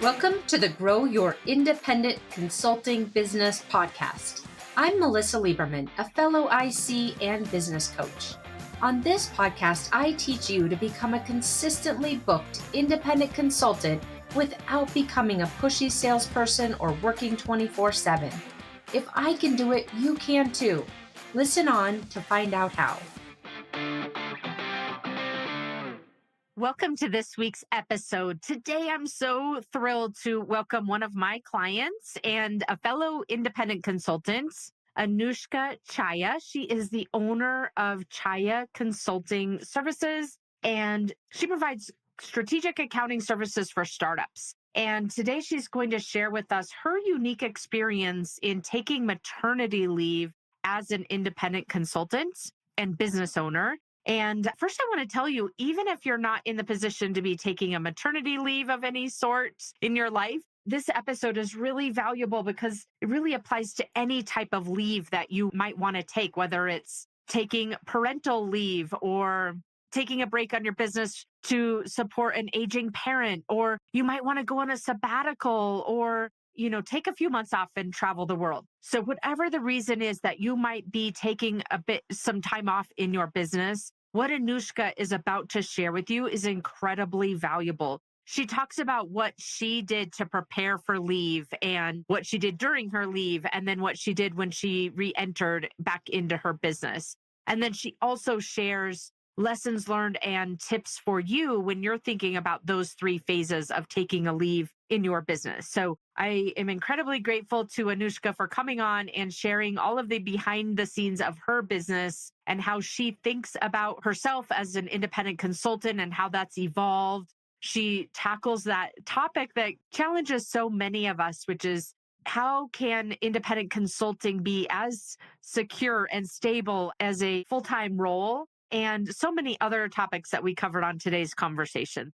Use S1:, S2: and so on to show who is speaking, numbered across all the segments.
S1: Welcome to the Grow Your Independent Consulting Business podcast. I'm Melissa Lieberman, a fellow IC and business coach. On this podcast, I teach you to become a consistently booked independent consultant without becoming a pushy salesperson or working 24/7. If I can do it, you can too. Listen on to find out how. Welcome to this week's episode. Today, I'm so thrilled to welcome one of my clients and a fellow independent consultant, Anushka Chhaya. She is the owner of Chhaya Consulting Services, and she provides strategic accounting services for startups. And today, she's going to share with us her unique experience in taking maternity leave as an independent consultant and business owner. And first, I want to tell you, even if you're not in the position to be taking a maternity leave of any sort in your life, this episode is really valuable because it really applies to any type of leave that you might want to take, whether it's taking parental leave or taking a break on your business to support an aging parent, or you might want to go on a sabbatical or take a few months off and travel the world. So whatever the reason is that you might be taking some time off in your business, what Anushka is about to share with you is incredibly valuable. She talks about what she did to prepare for leave and what she did during her leave, and then what she did when she re-entered back into her business. And then she also shares lessons learned and tips for you when you're thinking about those three phases of taking a leave in your business. So I am incredibly grateful to Anushka for coming on and sharing all of the behind the scenes of her business and how she thinks about herself as an independent consultant and how that's evolved. She tackles that topic that challenges so many of us, which is how can independent consulting be as secure and stable as a full-time role, and so many other topics that we covered on today's conversation.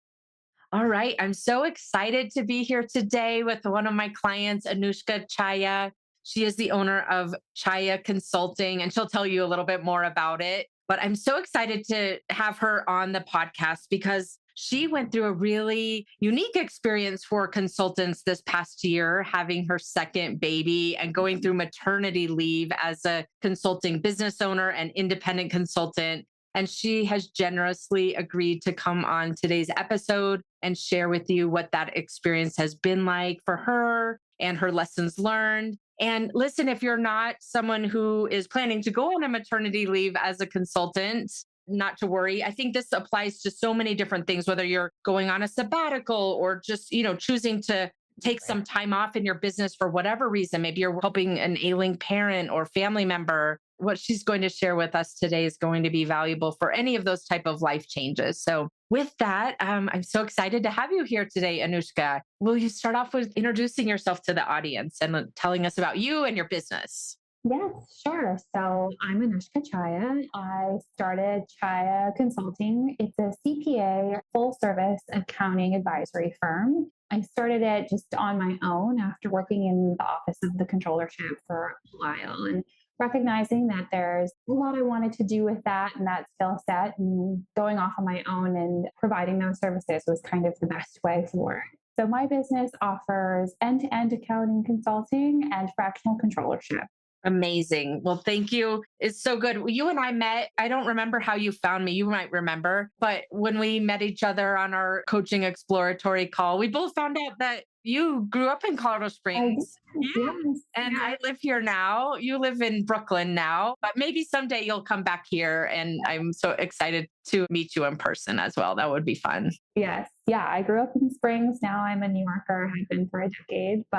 S1: All right. I'm so excited to be here today with one of my clients, Anushka Chhaya. She is the owner of Chhaya Consulting, and she'll tell you a little bit more about it. But I'm so excited to have her on the podcast because she went through a really unique experience for consultants this past year, having her second baby and going through maternity leave as a consulting business owner and independent consultant. And she has generously agreed to come on today's episode and share with you what that experience has been like for her and her lessons learned. And listen, if you're not someone who is planning to go on a maternity leave as a consultant, not to worry. I think this applies to so many different things, whether you're going on a sabbatical or just, choosing to take some time off in your business for whatever reason. Maybe you're helping an ailing parent or family member. What she's going to share with us today is going to be valuable for any of those type of life changes. So with that, I'm so excited to have you here today, Anushka. Will you start off with introducing yourself to the audience and telling us about you and your business?
S2: Yes, sure. So I'm Anushka Chhaya. I started Chhaya Consulting. It's a CPA full service accounting advisory firm. I started it just on my own after working in the office of the controllership for a while and recognizing that there's a lot I wanted to do with that and that skill set, and going off on my own and providing those services was kind of the best way forward. So my business offers end-to-end accounting consulting and fractional controllership.
S1: Amazing. Well, thank you. It's so good. You and I met. I don't remember how you found me. You might remember, but when we met each other on our coaching exploratory call, we both found out that you grew up in Colorado Springs.
S2: Yes.
S1: And I live here now. You live in Brooklyn now, but maybe someday you'll come back here. And I'm so excited to meet you in person as well. That would be fun.
S2: Yes. Yeah. I grew up in Springs. Now I'm a New Yorker. I've been for a decade, but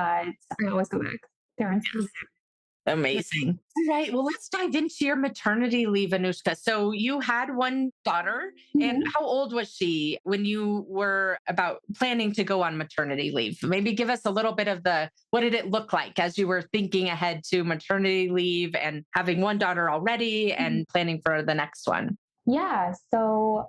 S2: I always go back there and see.
S1: Amazing. All right. Well, let's dive into your maternity leave, Anushka. So you had one daughter, and how old was she when you were about planning to go on maternity leave? Maybe give us a little bit of what did it look like as you were thinking ahead to maternity leave and having one daughter already and planning for the next one?
S2: Yeah, so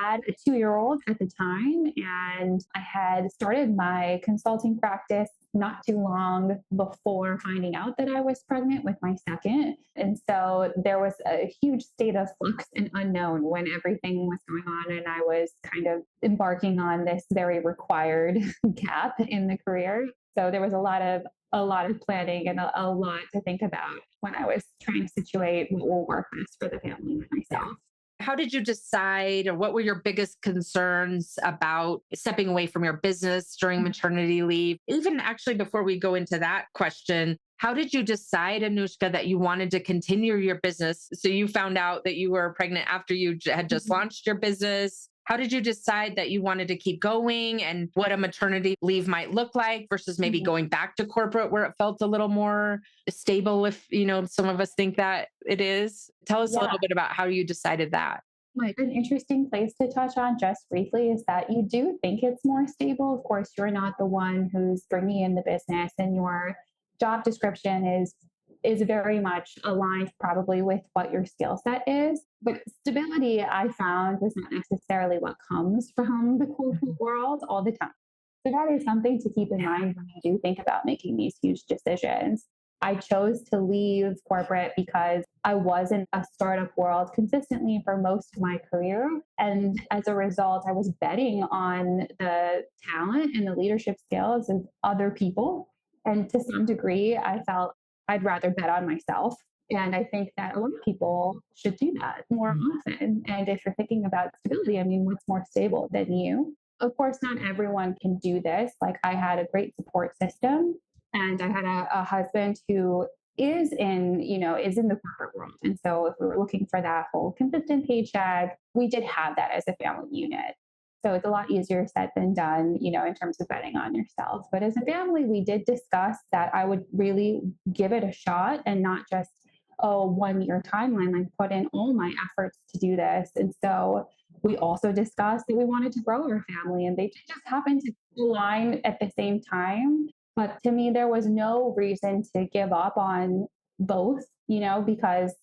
S2: had a 2-year-old at the time, and I had started my consulting practice not too long before finding out that I was pregnant with my second. And so there was a huge state of flux and unknown when everything was going on. And I was kind of embarking on this very required gap in the career. So there was a lot of planning and a lot to think about when I was trying to situate what will work best for the family and
S1: Yeah.
S2: myself.
S1: How did you decide, or what were your biggest concerns about stepping away from your business during maternity leave? Even actually, before we go into that question, how did you decide, Anushka, that you wanted to continue your business? So you found out that you were pregnant after you had just
S2: Mhm.
S1: launched your business. How did you decide that you wanted to keep going and what a maternity leave might look like versus maybe
S2: Mhm.
S1: going back to corporate where it felt a little more stable, if some of us think that it is? Tell us a
S2: Yeah.
S1: little bit about how you decided that.
S2: Like an interesting place to touch on just briefly is that you do think it's more stable. Of course, you're not the one who's bringing in the business, and your job description is very much aligned probably with what your skill set is. But stability, I found, was not necessarily what comes from the corporate world all the time. So that is something to keep in
S1: Yeah.
S2: mind when you do think about making these huge decisions. I chose to leave corporate because I was in a startup world consistently for most of my career. And as a result, I was betting on the talent and the leadership skills of other people. And to some degree, I felt I'd rather bet on myself. And I think that a lot of people should do that more often. And if you're thinking about stability, I mean, what's more stable than you? Of course, not everyone can do this. Like, I had a great support system, and I had a husband who is in the corporate world. And so if we were looking for that whole consistent paycheck, we did have that as a family unit. So it's a lot easier said than done, in terms of betting on yourself. But as a family, we did discuss that I would really give it a shot and not just, oh, 1 year timeline, like put in all my efforts to do this. And so we also discussed that we wanted to grow our family, and they just happened to align at the same time. But to me, there was no reason to give up on both, because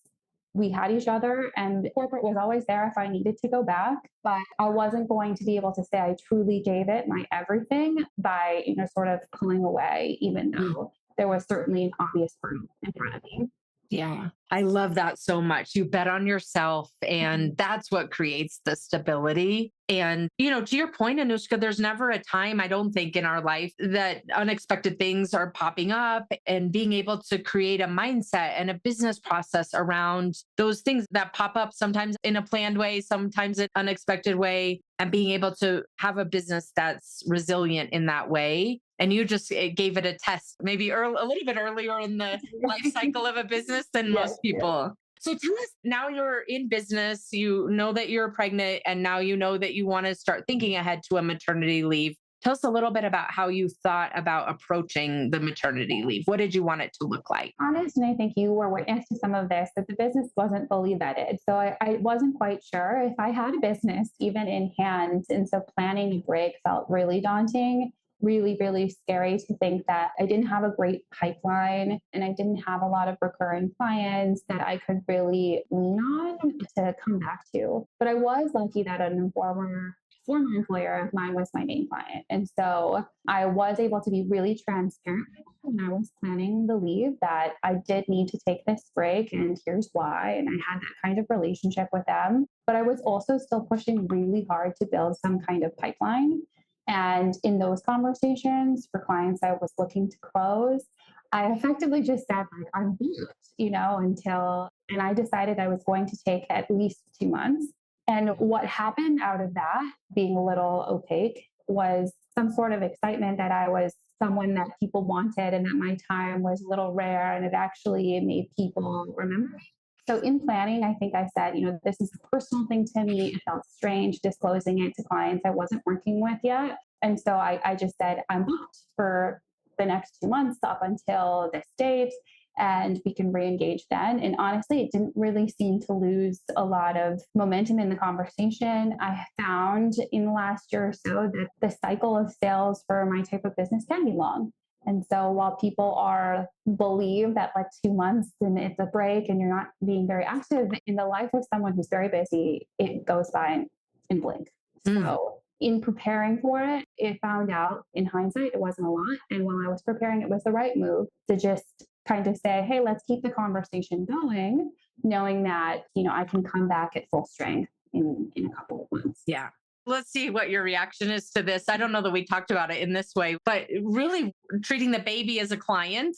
S2: we had each other, and corporate was always there if I needed to go back. But I wasn't going to be able to say I truly gave it my everything by, sort of pulling away, even though there was certainly an obvious hurdle in front of me.
S1: Yeah, I love that so much. You bet on yourself, and that's what creates the stability. And, to your point, Anushka, there's never a time, I don't think, in our life that unexpected things are popping up, and being able to create a mindset and a business process around those things that pop up, sometimes in a planned way, sometimes in an unexpected way, and being able to have a business that's resilient in that way. And you just gave it a test, maybe a little bit earlier in the life cycle of a business than
S2: Yes,
S1: most
S2: yes.
S1: people. So tell us, now you're in business, you know that you're pregnant, and now you know that you want to start thinking ahead to a maternity leave. Tell us a little bit about how you thought about approaching the maternity leave. What did you want it to look like?
S2: Honest, and I think you were witness to some of this, that the business wasn't fully vetted. So I wasn't quite sure if I had a business even in hand. And so planning a break felt really daunting, really, really scary to think that I didn't have a great pipeline and I didn't have a lot of recurring clients that I could really lean on to come back to. But I was lucky that an former employer of mine was my main client. And so I was able to be really transparent when I was planning the leave that I did need to take this break, and here's why. And I had that kind of relationship with them. But I was also still pushing really hard to build some kind of pipeline. And in those conversations for clients I was looking to close, I effectively just said, like, I'm booked, and I decided I was going to take at least 2 months. And what happened out of that, being a little opaque, was some sort of excitement that I was someone that people wanted and that my time was a little rare, and it actually made people remember me. So in planning, I think I said, this is a personal thing to me. It felt strange disclosing it to clients I wasn't working with yet. And so I just said, I'm booked for the next 2 months up until this date, and we can re-engage then. And honestly, it didn't really seem to lose a lot of momentum in the conversation. I found in the last year or so that the cycle of sales for my type of business can be long. And so while people are believe that like 2 months and it's a break and you're not being very active in the life of someone who's very busy, it goes by in blink.
S1: Mm.
S2: So in preparing for it, it found out in hindsight, it wasn't a lot. And while I was preparing, it was the right move to just kind of say, hey, let's keep the conversation going, knowing that, I can come back at full strength in a couple of months.
S1: Yeah. Let's see what your reaction is to this. I don't know that we talked about it in this way, but really treating the baby as a client.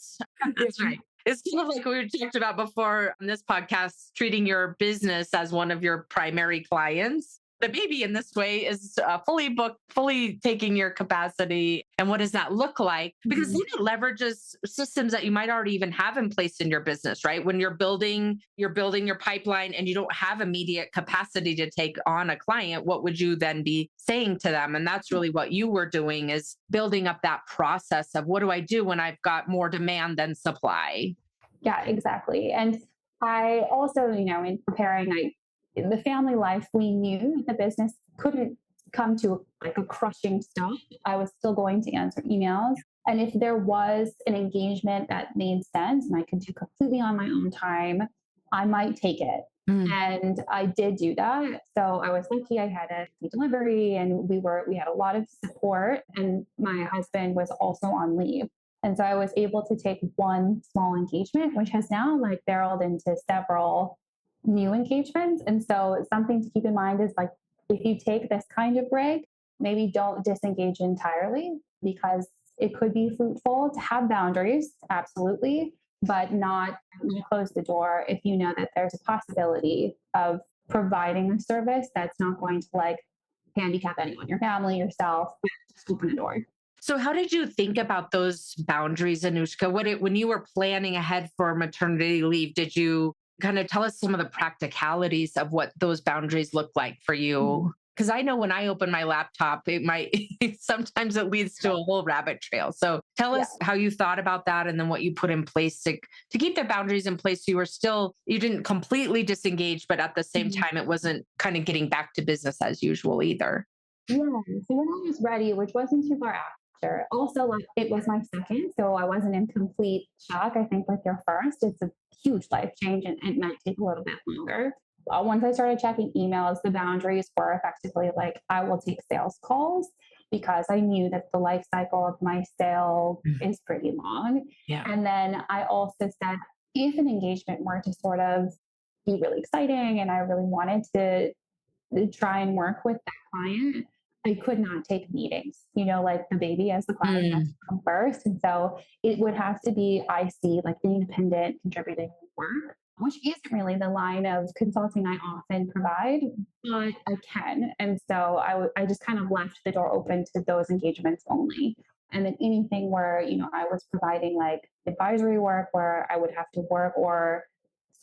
S1: That's right. It's kind of like we talked about before on this podcast, treating your business as one of your primary clients. The baby in this way is fully booked, fully taking your capacity. And what does that look like? Because then it leverages systems that you might already even have in place in your business, right? When you're building your pipeline and you don't have immediate capacity to take on a client, what would you then be saying to them? And that's really what you were doing, is building up that process of what do I do when I've got more demand than supply?
S2: Yeah, exactly. And I also, in preparing, in the family life, we knew the business couldn't come to like a crushing stop. I was still going to answer emails. And if there was an engagement that made sense and I could do completely on my own time, I might take it.
S1: Mm.
S2: And I did do that. So I was lucky I had a delivery and we had a lot of support, and my husband was also on leave. And so I was able to take one small engagement, which has now like barreled into several new engagements. And so something to keep in mind is like, if you take this kind of break, maybe don't disengage entirely, because it could be fruitful to have boundaries, absolutely, but not close the door if you know that there's a possibility of providing a service that's not going to like handicap anyone, your family, yourself. Just open a door.
S1: So, how did you think about those boundaries, Anushka? When you were planning ahead for maternity leave, did you kind of tell us some of the practicalities of what those boundaries look like for you? Because I know when I open my laptop, it might sometimes it leads to a whole rabbit trail. So, tell
S2: Yeah.
S1: us how you thought about that, and then what you put in place to keep the boundaries in place. So you didn't completely disengage, but at the same
S2: Mhm.
S1: time, it wasn't kind of getting back to business as usual either.
S2: Yeah. So when I was ready, which wasn't too far after, also like it was my second, so I wasn't in complete shock. I think with your first, it's a huge life change, and it might take a little bit longer. Once I started checking emails, the boundaries were effectively like I will take sales calls, because I knew that the life cycle of my sale
S1: Mm.
S2: is pretty long.
S1: Yeah.
S2: And then I also said, if an engagement were to sort of be really exciting and I really wanted to try and work with that client, I could not take meetings, like the baby as the client has to
S1: Mm.
S2: come first. And so it would have to be IC, like independent contributing work, which isn't really the line of consulting I often provide, but I can. And so I just kind of left the door open to those engagements only. And then anything where, I was providing like advisory work where I would have to work or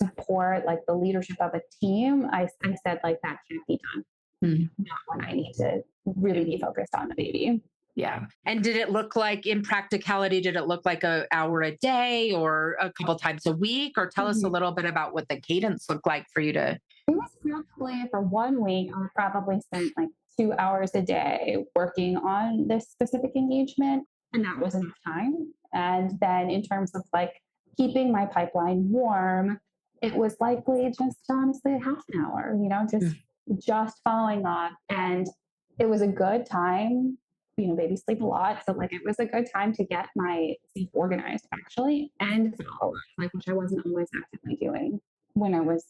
S2: support like the leadership of a team, I said like that can't be done.
S1: Mm.
S2: Not when I need to really be focused on the baby.
S1: Yeah. And did it look like, in practicality, did it look like an hour a day or a couple times a week? Or tell us a
S2: Mhm.
S1: little bit about what the cadence looked like for you to.
S2: It was probably for 1 week, I probably spent like 2 hours a day working on this specific engagement. And that was enough time. And then in terms of like keeping my pipeline warm, it was likely just honestly half an hour, just following up. And it was a good time. Babies sleep a lot. So like it was a good time to get my sleep organized actually, and follow up, like which I wasn't always actively doing when I was,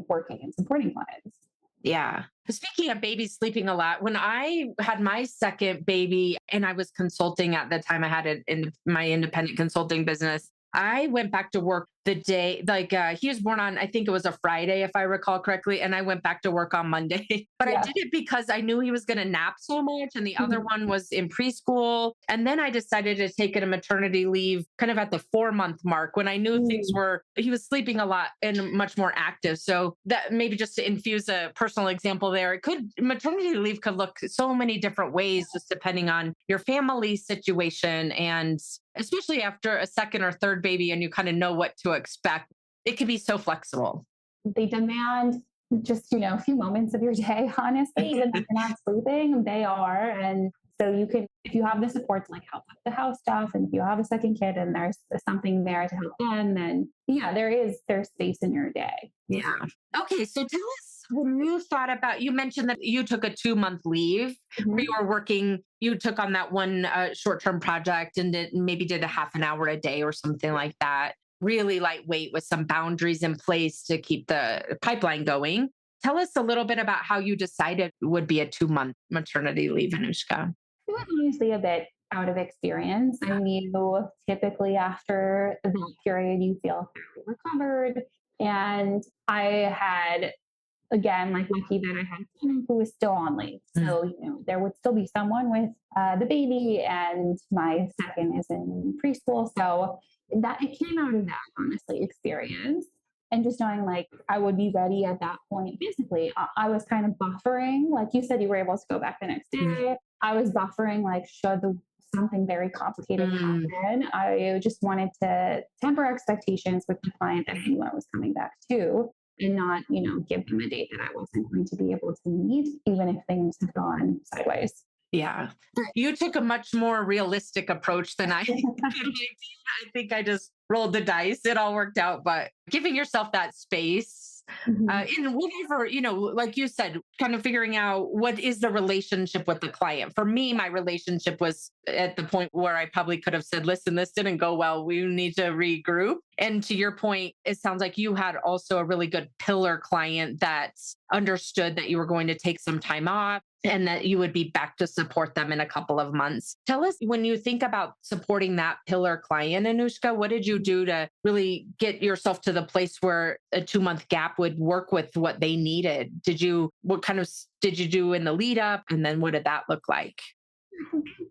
S2: working and supporting clients.
S1: Yeah. Speaking of babies sleeping a lot, when I had my second baby and I was consulting at the time, I had it in my independent consulting business. I went back to work the day, like he was born on, I think it was a Friday, if I recall correctly. And I went back to work on Monday. But I
S2: Yeah.
S1: did it because I knew he was going to nap so much. And the other
S2: Mhm.
S1: one was in preschool. And then I decided to take it a maternity leave kind of at the 4 month mark when I knew
S2: Mm.
S1: he was sleeping a lot and much more active. So that maybe just to infuse a personal example there, maternity leave could look so many different ways, just depending on your family situation. And especially after a second or third baby and you kind of know what to expect, it can be so flexible.
S2: They demand just, a few moments of your day, honestly, even if you're not sleeping, they are. And so if you have the support to like help with the house stuff, and if you have a second kid and there's something there to help them, then yeah, there's space in your day.
S1: Yeah. Okay. So tell us when you thought about, you mentioned that you took a 2 month leave where you
S2: Mhm.
S1: were working, you took on that one short term project and maybe did a half an hour a day or something like that. Really lightweight with some boundaries in place to keep the pipeline going. Tell us a little bit about how you decided it would be a 2 month maternity leave, Anushka.
S2: It was honestly a bit out of experience. I knew typically after that period, you feel fairly recovered. And I had, again, like lucky that I had someone who was still on leave.
S1: Mm.
S2: So, there would still be someone with the baby, and my second is in preschool. So that it came out of that, honestly, experience. And just knowing like I would be ready at that point. Basically, I was kind of buffering. Like you said, you were able to go back the next day. I was buffering, like, should something very complicated
S1: Mm.
S2: happen. I just wanted to temper expectations with the client that I knew I was coming back to, and not, give them a date that I wasn't going to be able to meet, even if things had gone sideways.
S1: Yeah. You took a much more realistic approach than I did. I think I just rolled the dice. It all worked out, but giving yourself that space
S2: Mhm.
S1: in whatever, like you said, kind of figuring out what is the relationship with the client. For me, my relationship was at the point where I probably could have said, listen, this didn't go well. We need to regroup. And to your point, it sounds like you had also a really good pillar client that understood that you were going to take some time off and that you would be back to support them in a couple of months. Tell us, when you think about supporting that pillar client, Anushka, what did you do to really get yourself to the place where a 2 month gap would work with what they needed? What kind of did you do in the lead up? And then what did that look like?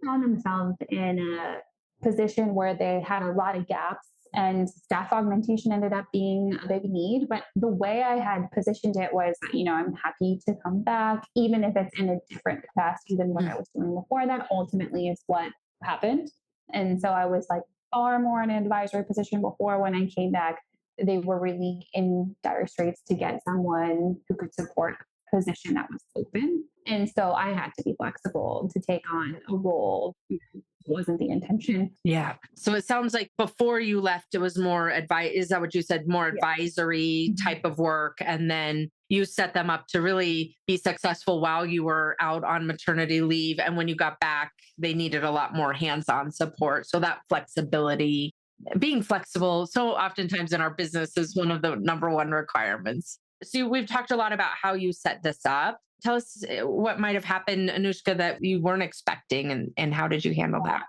S2: Found themselves in a position where they had a lot of gaps, and staff augmentation ended up being a big need. But the way I had positioned it was, I'm happy to come back, even if it's in a different capacity than what I was doing before. That ultimately is what happened. And so I was like far more in an advisory position before. When I came back, they were really in dire straits to get someone who could support a position that was open. And so I had to be flexible to take on a role. Wasn't the intention.
S1: Yeah. So it sounds like before you left, it was more advice. Is that what you said? More
S2: Yeah.
S1: advisory
S2: Mhm.
S1: type of work. And then you set them up to really be successful while you were out on maternity leave. And when you got back, they needed a lot more hands on support. So that flexibility, being flexible, so oftentimes in our business is one of the number one requirements. So we've talked a lot about how you set this up. Tell us what might have happened, Anushka, that you weren't expecting, and how did you handle that?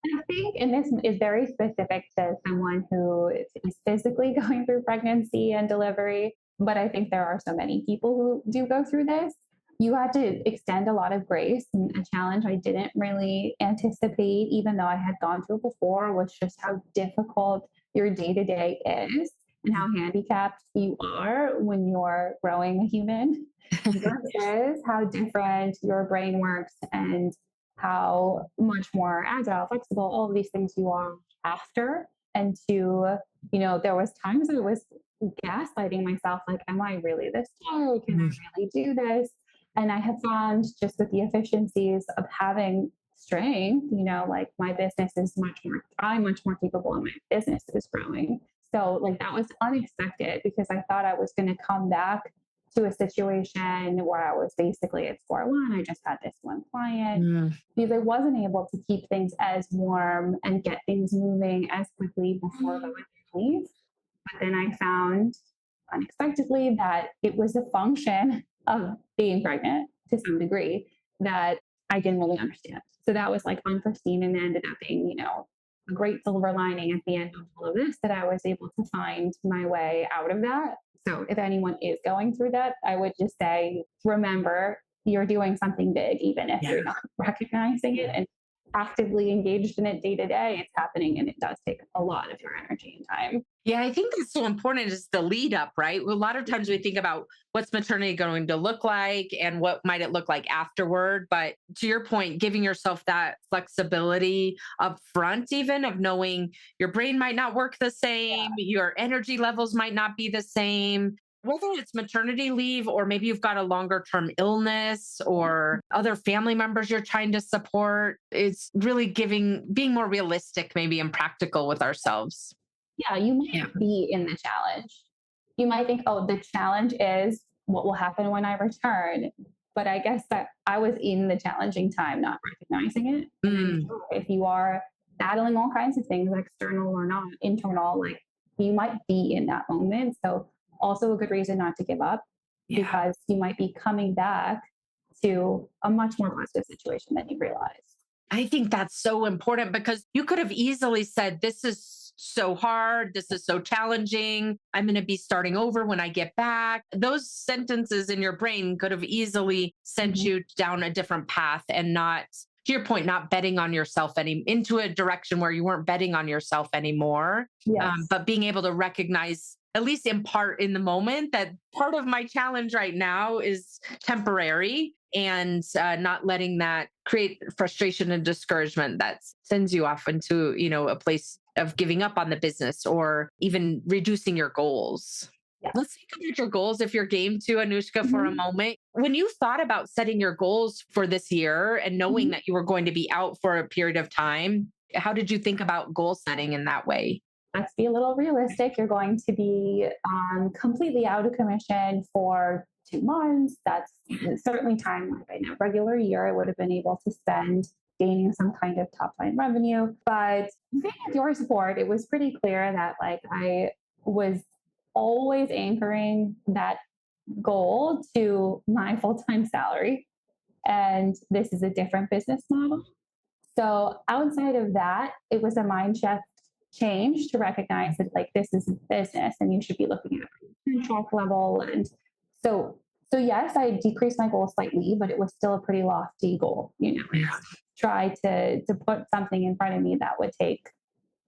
S2: I think, and this is very specific to someone who is physically going through pregnancy and delivery, but I think there are so many people who do go through this. You had to extend a lot of grace, and a challenge I didn't really anticipate, even though I had gone through it before, was just how difficult your day to day is, and how handicapped you are when you're growing a human versus how different your brain works, and how much more agile, flexible, all of these things you are after. And there was times I was gaslighting myself, like, am I really this tired? Can I really do this? And I have found, just with the efficiencies of having strength, like, my business is I'm much more capable, and my business is growing. So, like, that was unexpected because I thought I was going to come back to a situation where I was basically at square one. I just had this one client,
S1: Mm.
S2: because I wasn't able to keep things as warm and get things moving as quickly before going on leave. But then I found unexpectedly that it was a function of being pregnant to some degree that I didn't really understand. So that was like unforeseen, and ended up being, a great silver lining at the end of all of this, that I was able to find my way out of that. So if anyone is going through that, I would just say, remember, you're doing something big, even if
S1: Yeah.
S2: you're not recognizing it and actively engaged in it day to day. It's happening, and it does take a lot of your energy and time.
S1: Yeah, I think that's so important is the lead up, right? A lot of times we think about what's maternity going to look like and what might it look like afterward. But to your point, giving yourself that flexibility up front, even of knowing your brain might not work the same, your energy levels might not be the same. Whether it's maternity leave or maybe you've got a longer term illness or other family members you're trying to support, it's really being more realistic, maybe, and practical with ourselves.
S2: Yeah, you
S1: Yeah.
S2: might be in the challenge. You might think, oh, the challenge is what will happen when I return? But I guess that I was in the challenging time, not recognizing it. And then
S1: Mm,
S2: sure, if you are battling all kinds of things, external or not, internal, like you might be in that moment. So also a good reason not to give up
S1: yeah.
S2: because you might be coming back to a much more positive situation than you realize.
S1: I think that's so important because you could have easily said, this is so hard. This is so challenging. I'm going to be starting over when I get back. Those sentences in your brain could have easily sent
S2: Mhm.
S1: you down a different path and not, to your point, not betting on yourself into a direction where you weren't betting on yourself anymore.
S2: Yes.
S1: But being able to recognize, at least in part in the moment, that part of my challenge right now is temporary, and not letting that create frustration and discouragement that sends you off into, a place of giving up on the business or even reducing your goals.
S2: Yeah.
S1: Let's think about your goals if you're game to, Anushka, for a
S2: Mhm.
S1: moment. When you thought about setting your goals for this year and knowing
S2: Mhm.
S1: that you were going to be out for a period of time, how did you think about goal setting in that way?
S2: Let's be a little realistic. You're going to be completely out of commission for 2 months. That's certainly time like in a regular year I would have been able to spend gaining some kind of top line revenue. But with your support, it was pretty clear that like I was always anchoring that goal to my full time salary. And this is a different business model. So outside of that, it was a mind shift change to recognize that like this is a business and you should be looking at contract level. And so so yes, I decreased my goal slightly, but it was still a pretty lofty goal.
S1: Yeah.
S2: Try to put something in front of me that would take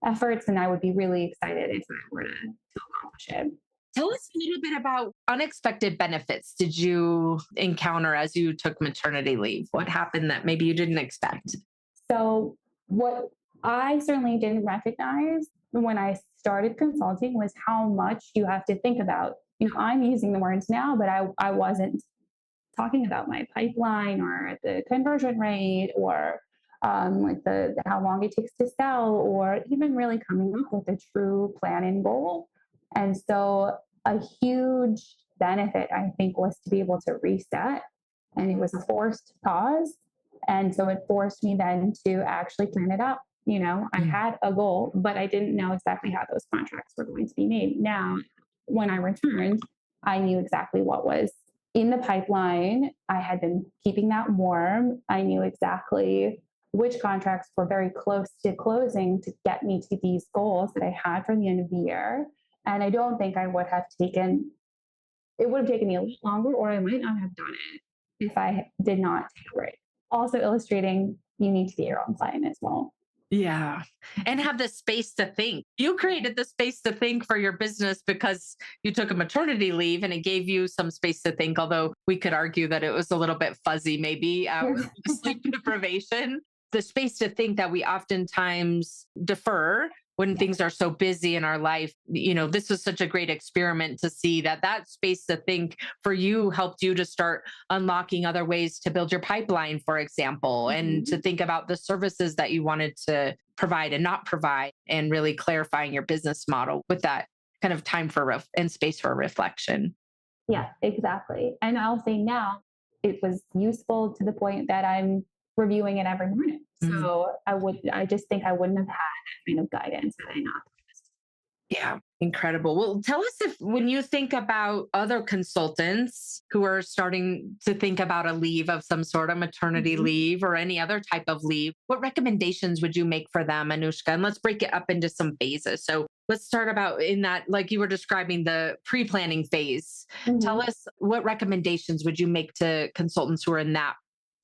S2: efforts and I would be really excited if I were to accomplish it.
S1: Tell us a little bit about unexpected benefits did you encounter as you took maternity leave? What happened that maybe you didn't expect?
S2: So, what I certainly didn't recognize when I started consulting was how much you have to think about. I'm using the words now, but I wasn't talking about my pipeline or the conversion rate or like the how long it takes to sell or even really coming up with a true plan and goal. And so a huge benefit I think was to be able to reset, and it was a forced pause. And so it forced me then to actually plan it out. I
S1: Mm.
S2: had a goal, but I didn't know exactly how those contracts were going to be made. Now, when I returned, I knew exactly what was in the pipeline. I had been keeping that warm. I knew exactly which contracts were very close to closing to get me to these goals that I had for the end of the year. And I don't think I would have taken, it would have taken me a little longer, or I might not have done it if I did not take a break. Also, illustrating you need to be your own client as well.
S1: Yeah. And have the space to think. You created the space to think for your business because you took a maternity leave and it gave you some space to think, although we could argue that it was a little bit fuzzy, maybe with sleep deprivation. The space to think that we oftentimes defer when things are so busy in our life. This was such a great experiment to see that space to think for you helped you to start unlocking other ways to build your pipeline, for example, and to
S2: Mhm.
S1: think about the services that you wanted to provide and not provide, and really clarifying your business model with that kind of time and space for reflection.
S2: Yeah, exactly. And I'll say now it was useful to the point that I'm reviewing it every morning.
S1: Mm.
S2: So I just think I wouldn't have had that kind of guidance had I not.
S1: Yeah, incredible. Well, tell us if when you think about other consultants who are starting to think about a leave of some sort of maternity
S2: Mhm.
S1: leave or any other type of leave, what recommendations would you make for them, Anushka? And let's break it up into some phases. So let's start about in that, like you were describing the pre planning phase. Tell
S2: Mhm.
S1: us what recommendations would you make to consultants who are in that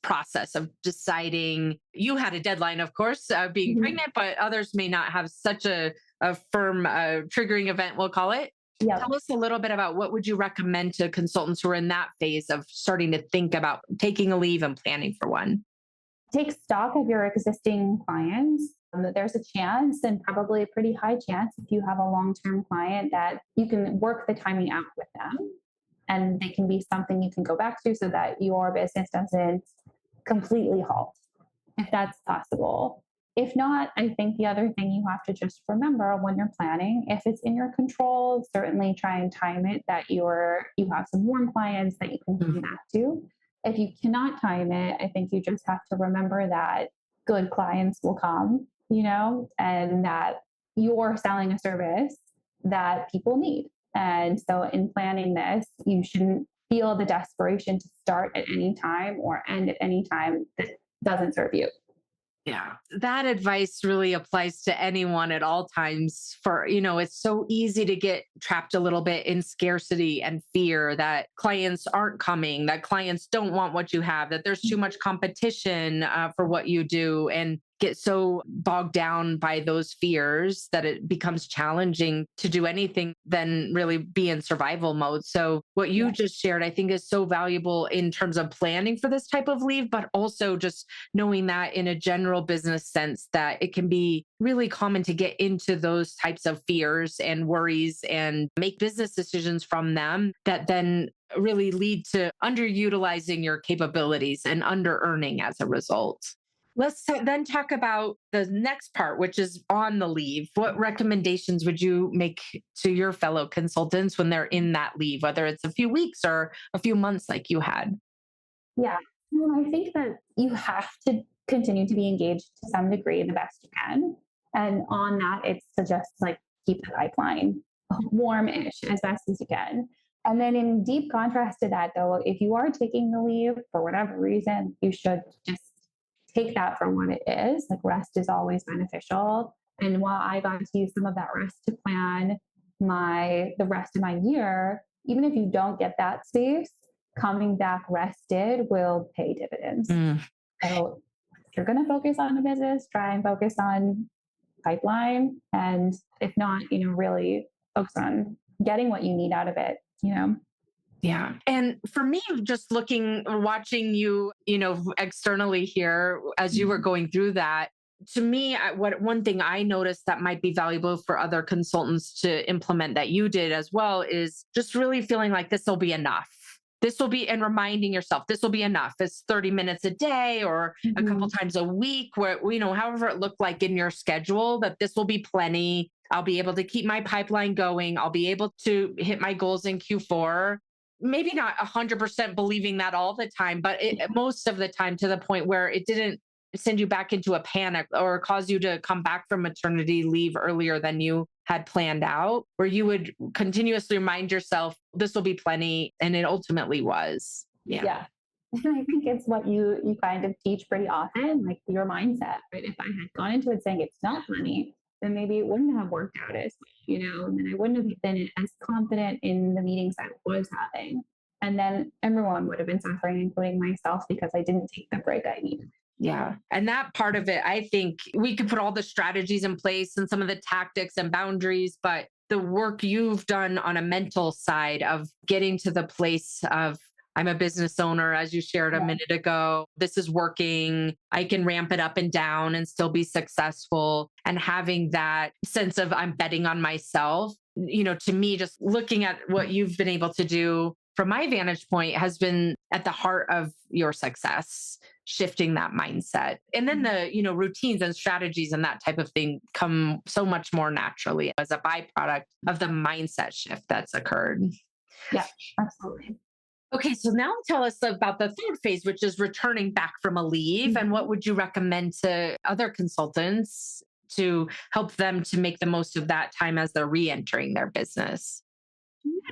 S1: process of deciding. You had a deadline, of course, being
S2: Mhm.
S1: pregnant, but others may not have such a firm triggering event, we'll call it. Tell
S2: Yep.
S1: us a little bit about what would you recommend to consultants who are in that phase of starting to think about taking a leave and planning for one.
S2: Take stock of your existing clients. There's a chance, and probably a pretty high chance, if you have a long term client, that you can work the timing out with them and they can be something you can go back to so that your business doesn't completely halt, if that's possible. If not, I think the other thing you have to just remember when you're planning, if it's in your control, certainly try and time it that you have some warm clients that you can come back to. If you cannot time it, I think you just have to remember that good clients will come, and that you're selling a service that people need. And so in planning this, you shouldn't feel the desperation to start at any time or end at any time that doesn't serve you.
S1: Yeah. That advice really applies to anyone at all times. It's so easy to get trapped a little bit in scarcity and fear that clients aren't coming, that clients don't want what you have, that there's too much competition for what you do, and get so bogged down by those fears that it becomes challenging to do anything than really be in survival mode. So, what you
S2: Yeah.
S1: just shared, I think, is so valuable in terms of planning for this type of leave, but also just knowing that in a general business sense, that it can be really common to get into those types of fears and worries and make business decisions from them that then really lead to underutilizing your capabilities and under earning as a result. Then talk about the next part, which is on the leave. What recommendations would you make to your fellow consultants when they're in that leave, whether it's a few weeks or a few months like you had?
S2: Yeah. Well, I think that you have to continue to be engaged to some degree the best you can. And on that, it's to just like keep the pipeline warm-ish as best as you can. And then in deep contrast to that, though, if you are taking the leave for whatever reason, you should just take that for what it is. Like rest is always beneficial. And while I got to use some of that rest to plan the rest of my year, even if you don't get that space, coming back rested will pay dividends.
S1: Mm.
S2: So if you're going to focus on the business, try and focus on pipeline. And if not, really focus on getting what you need out of it.
S1: Yeah. And for me, just watching you, externally here as you were going through that, to me, what one thing I noticed that might be valuable for other consultants to implement that you did as well is just really feeling like this will be enough. This will be, and reminding yourself, this will be enough. It's 30 minutes a day or a couple times a week, where, however it looked like in your schedule, that this will be plenty. I'll be able to keep my pipeline going. I'll be able to hit my goals in Q4. Maybe not 100% believing that all the time, but most of the time, to the point where it didn't send you back into a panic or cause you to come back from maternity leave earlier than you had planned out, where you would continuously remind yourself, this will be plenty. And it ultimately was. Yeah.
S2: Yeah. And I think it's what you kind of teach pretty often, like your mindset, right? If I had gone into it saying it's not money, then maybe it wouldn't have worked out as and then I wouldn't have been as confident in the meetings I was having. And then everyone would have been suffering, including myself, because I didn't take the break I needed.
S1: Yeah. And that part of it, I think we could put all the strategies in place and some of the tactics and boundaries, but the work you've done on a mental side of getting to the place of, I'm a business owner, as you shared a minute ago. This is working. I can ramp it up and down and still be successful. And having that sense of I'm betting on myself, to me, just looking at what you've been able to do from my vantage point has been at the heart of your success, shifting that mindset. And then the, routines and strategies and that type of thing come so much more naturally as a byproduct of the mindset shift that's occurred.
S2: Yeah, absolutely.
S1: Okay, so now tell us about the third phase, which is returning back from a leave. And what would you recommend to other consultants to help them to make the most of that time as they're re-entering their business?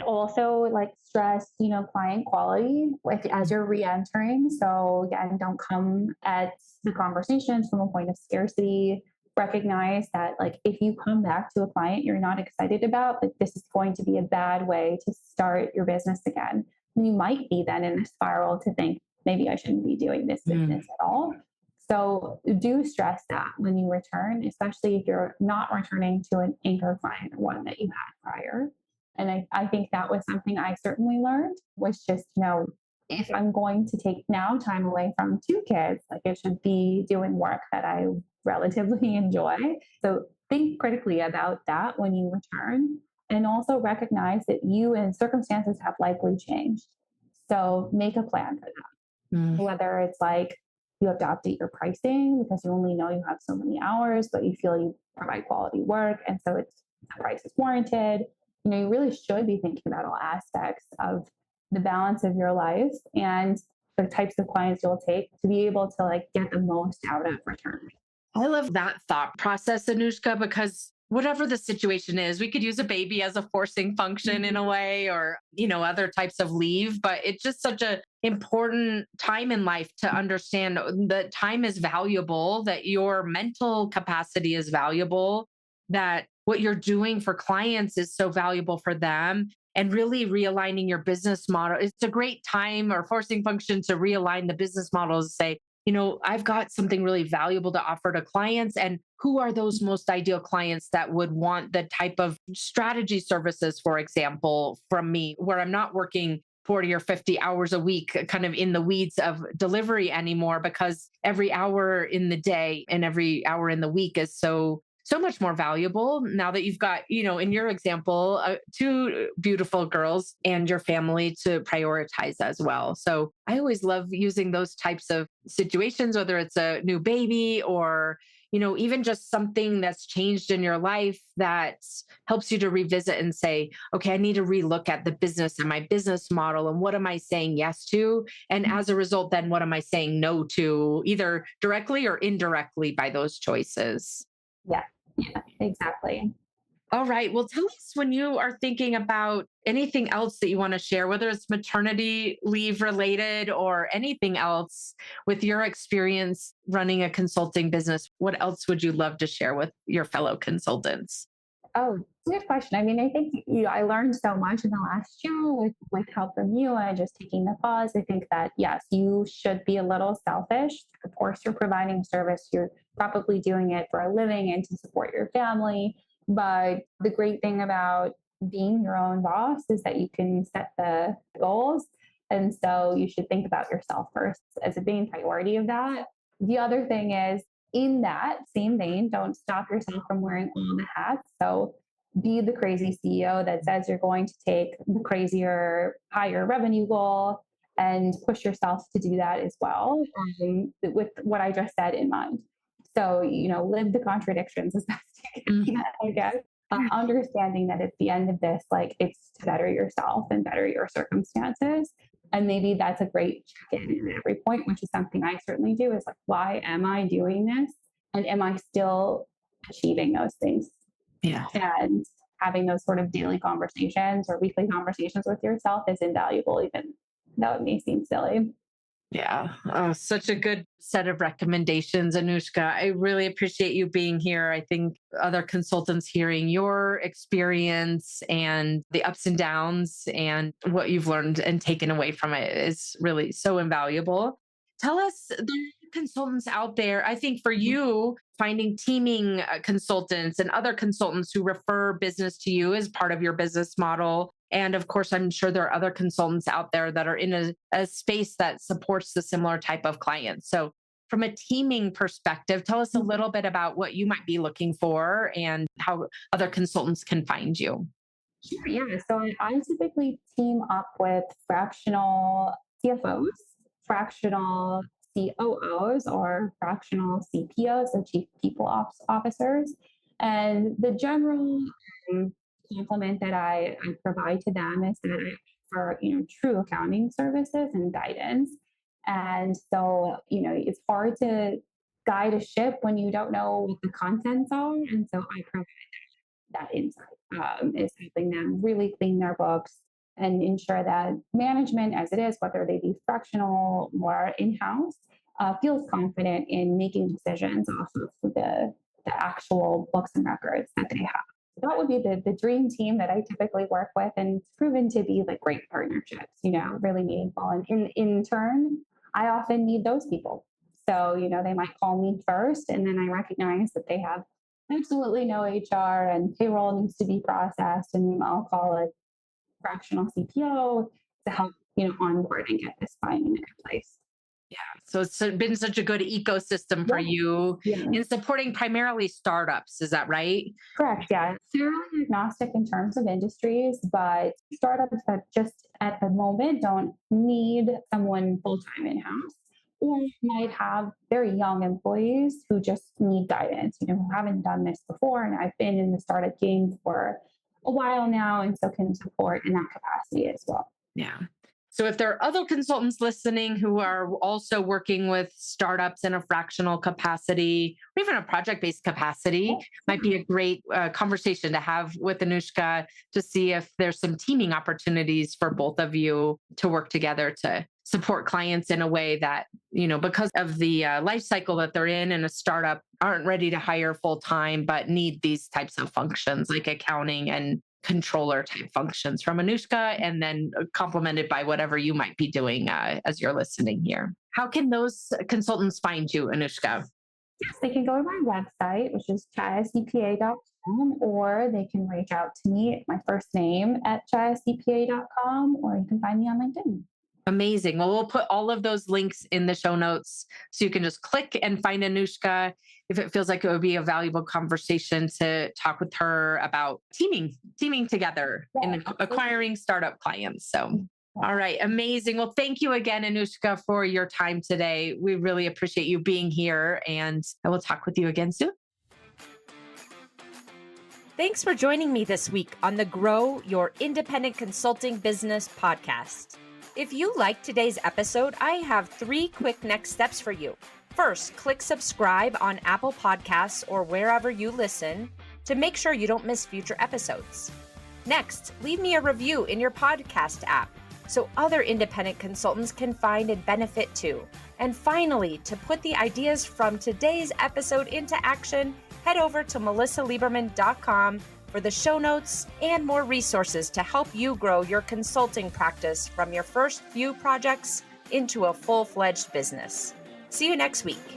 S2: Also, like stress, client quality as you're re-entering. So again, don't come at the conversations from a point of scarcity. Recognize that like if you come back to a client you're not excited about, like this is going to be a bad way to start your business again. And you might be then in a spiral to think maybe I shouldn't be doing this business at all. So do stress that when you return, especially if you're not returning to an anchor client or one that you had prior. And I think that was something I certainly learned was just, if I'm going to take now time away from two kids, like it should be doing work that I relatively enjoy. So think critically about that when you return and also recognize that you and circumstances have likely changed. So make a plan for that. Whether it's like You have to update your pricing because you only know you have so many hours, but you feel you provide quality work. And so the price is warranted. You really should be thinking about all aspects of the balance of your life and the types of clients you'll take to be able to like get the most out of return.
S1: I love that thought process, Anushka, because whatever the situation is, we could use a baby as a forcing function in a way or, other types of leave, but it's just such a important time in life to understand that time is valuable, that your mental capacity is valuable, that what you're doing for clients is so valuable for them. And really realigning your business model. It's a great time or forcing function to realign the business models, say, I've got something really valuable to offer to clients. And who are those most ideal clients that would want the type of strategy services, for example, from me, where I'm not working 40 or 50 hours a week, kind of in the weeds of delivery anymore, because every hour in the day and every hour in the week is so much more valuable now that you've got, in your example, two beautiful girls and your family to prioritize as well. So I always love using those types of situations, whether it's a new baby or, even just something that's changed in your life that helps you to revisit and say, okay, I need to relook at the business and my business model and what am I saying yes to? And as a result, then what am I saying no to, either directly or indirectly by those choices?
S2: Yeah, yeah, exactly.
S1: All right. Well, tell us when you are thinking about anything else that you want to share, whether it's maternity leave related or anything else with your experience running a consulting business. What else would you love to share with your fellow consultants?
S2: Oh, good question. I mean, I think I learned so much in the last year with help from you and just taking the pause. I think that yes, you should be a little selfish. Of course, you're providing service. You're probably doing it for a living and to support your family. But the great thing about being your own boss is that you can set the goals. And so you should think about yourself first as a main priority of that. The other thing is in that same vein, don't stop yourself from wearing all the hats. So be the crazy CEO that says you're going to take the crazier, higher revenue goal and push yourself to do that as well, with what I just said in mind. So, live the contradictions as best you
S1: Mm.
S2: can, I guess. Understanding that at the end of this, like it's to better yourself and better your circumstances. And maybe that's a great check in at every point, which is something I certainly do is like, why am I doing this? And am I still achieving those things?
S1: Yeah.
S2: And having those sort of daily conversations or weekly conversations with yourself is invaluable, even though it may seem silly.
S1: Yeah. Oh, such a good set of recommendations, Anushka. I really appreciate you being here. I think other consultants hearing your experience and the ups and downs and what you've learned and taken away from it is really so invaluable. Tell us, there are consultants out there. I think for you, finding teaming consultants and other consultants who refer business to you as part of your business model. And of course, I'm sure there are other consultants out there that are in a space that supports the similar type of clients. So, from a teaming perspective, tell us a little bit about what you might be looking for and how other consultants can find you.
S2: Sure, yeah. So I typically team up with fractional CFOs, fractional COOs, or fractional CPOs, so chief people ops officers. And the general um, compliment that I provide to them is that I offer, true accounting services and guidance. And so, it's hard to guide a ship when you don't know what the contents are. And so I provide that insight, is helping them really clean their books and ensure that management, as it is, whether they be fractional or in-house, feels confident in making decisions off of the actual books and records that they have. That would be the dream team that I typically work with, and it's proven to be like great partnerships, really meaningful. And in turn, I often need those people. So, they might call me first, and then I recognize that they have absolutely no HR and payroll needs to be processed. And I'll call a fractional CPO to help, onboard and get this finally in place.
S1: So, it's been such a good ecosystem for
S2: Yeah.
S1: you
S2: Yeah.
S1: in supporting primarily startups. Is that right?
S2: Correct. Yeah. Fairly agnostic in terms of industries, but startups that just at the moment don't need someone full time in house or might have very young employees who just need guidance, who haven't done this before. And I've been in the startup game for a while now, and so can support in that capacity as well.
S1: Yeah. So if there are other consultants listening who are also working with startups in a fractional capacity or even a project-based capacity, might be a great conversation to have with Anushka to see if there's some teaming opportunities for both of you to work together to support clients in a way that, because of the life cycle that they're in a startup, aren't ready to hire full time, but need these types of functions like accounting and controller type functions from Anushka, and then complemented by whatever you might be doing as you're listening here. How can those consultants find you, Anushka?
S2: Yes, they can go to my website, which is chhayacpa.com, or they can reach out to me, my first name, at chhayacpa.com, or you can find me on LinkedIn.
S1: Amazing. Well, we'll put all of those links in the show notes so you can just click and find Anushka if it feels like it would be a valuable conversation to talk with her about teaming together in acquiring startup clients. So, all right, amazing. Well, thank you again, Anushka, for your time today. We really appreciate you being here, and I will talk with you again soon. Thanks for joining me this week on the Grow Your Independent Consulting Business podcast. If you liked today's episode, I have 3 quick next steps for you. First, click subscribe on Apple Podcasts or wherever you listen to make sure you don't miss future episodes. Next, leave me a review in your podcast app so other independent consultants can find and benefit too. And finally, to put the ideas from today's episode into action, head over to melissalieberman.com for the show notes and more resources to help you grow your consulting practice from your first few projects into a full-fledged business. See you next week.